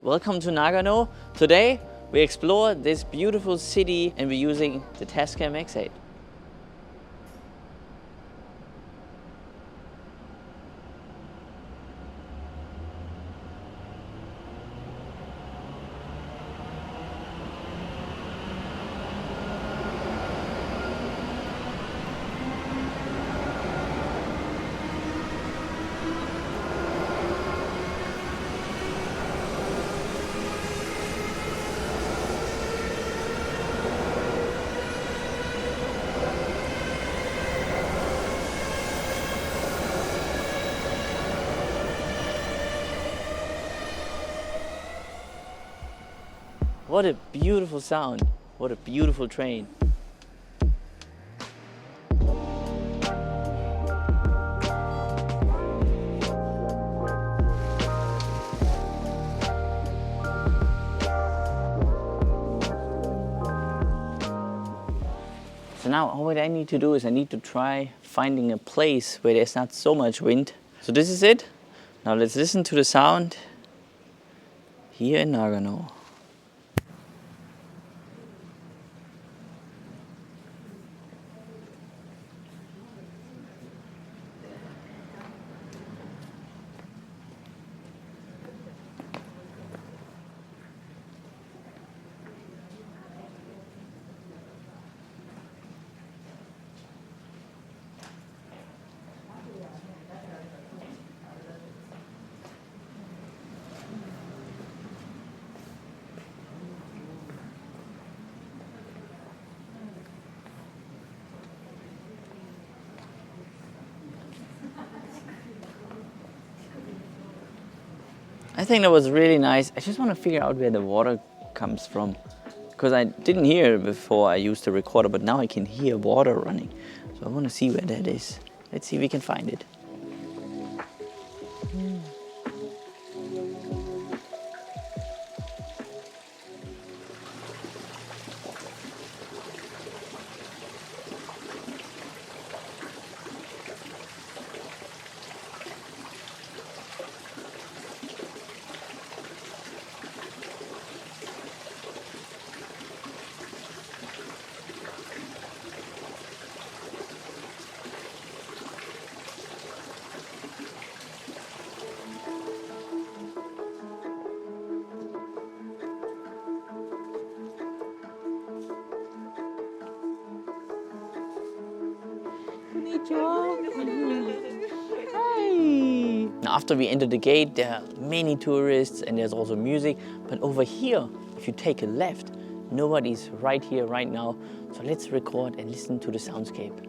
Welcome to Nagano. Today we explore this beautiful city and we're using the Tascam X8. What a beautiful sound. What a beautiful train. So now what I need to do is I need to try finding a place where there's not so much wind. So this is it. Now let's listen to the sound here in Nagano. I think that was really nice. I just want to figure out where the water comes from, because I didn't hear it before I used the recorder, but now I can hear water running. So I want to see where that is. Let's see if we can find it. Hi. After we enter the gate, there are many tourists and there's also music. But over here, if you take a left, nobody's right here, right now. So let's record and listen to the soundscape.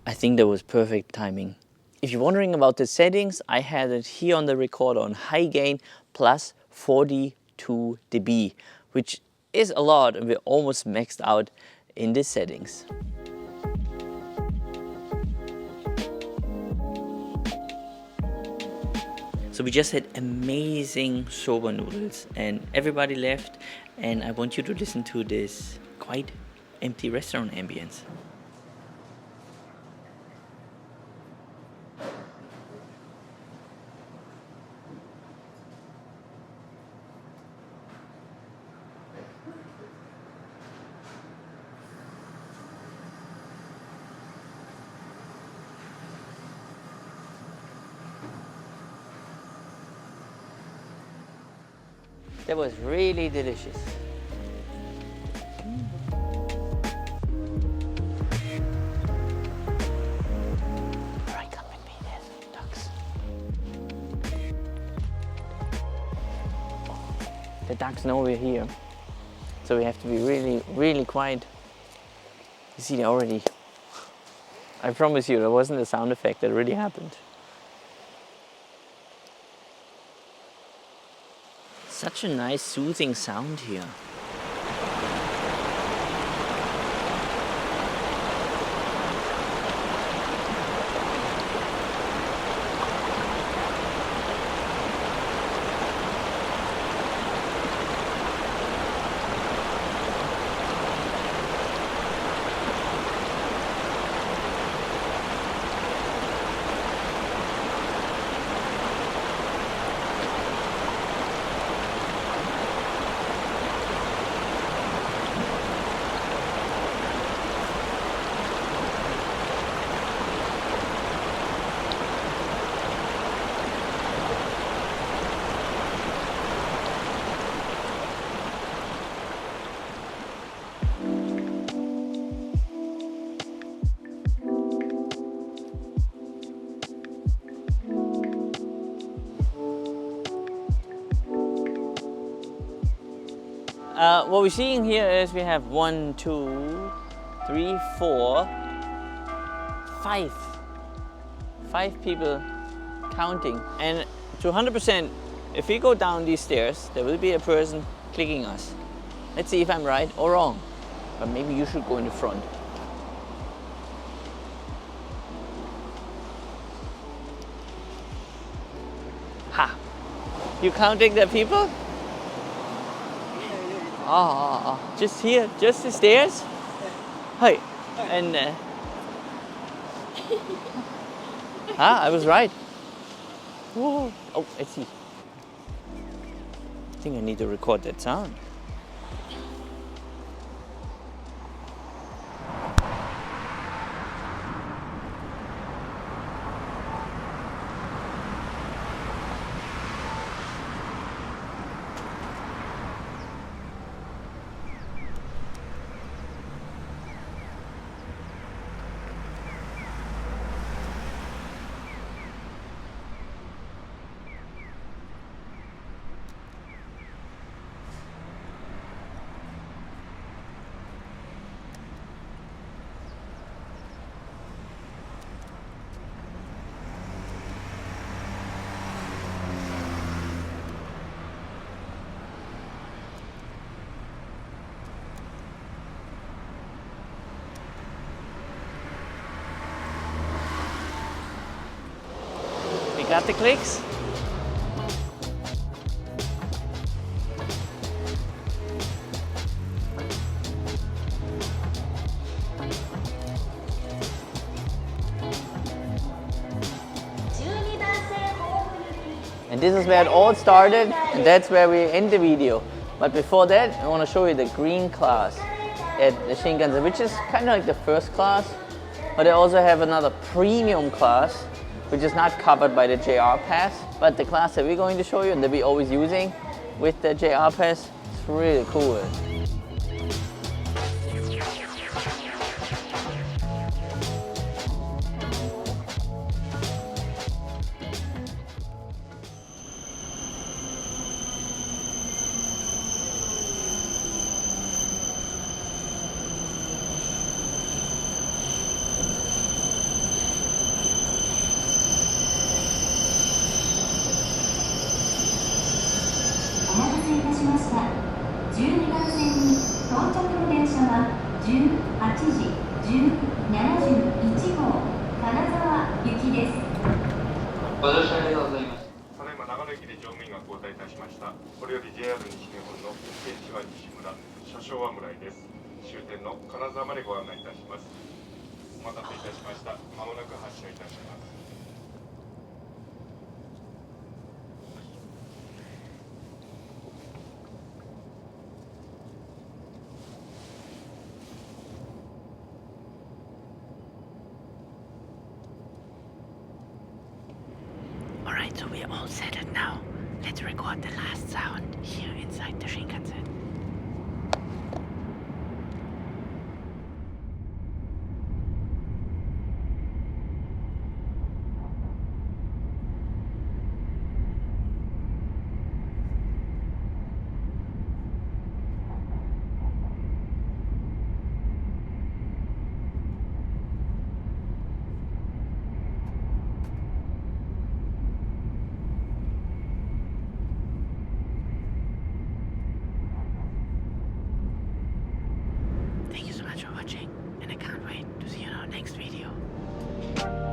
I think that was perfect timing. If you're wondering about the settings, I had it here on the recorder on high gain plus 42 dB, which is a lot and we're almost maxed out in the settings. So we just had amazing soba noodles and everybody left, and I want you to listen to this quite empty restaurant ambience. That was really delicious. Alright, come with me, there's ducks. The ducks know we're here, so we have to be really quiet. You see, they already... I promise you, that wasn't a sound effect, that really happened. Such a nice soothing sound here. What we're seeing here is we have 1, 2, 3, 4, 5. 5 people counting. And to 100%, if we go down these stairs, there will be a person clicking us. Let's see if I'm right or wrong. But maybe you should go in the front. Ha! You counting the people? Just here, just the stairs? Hey, and I was right. Whoa. Oh, I see. I think I need to record that sound. Got the clicks? And this is where it all started, and that's where we end the video. But before that, I want to show you the green class at the Shinkansen, which is kind of like the first class, but they also have another premium class, which is not covered by the JR Pass, but the class that we're going to show you and that we're always using with the JR Pass, it's really cool. Alright, so we're all settled now. Let's record the last sound here inside the Shinkansen. watching, and I can't wait to see you in our next video.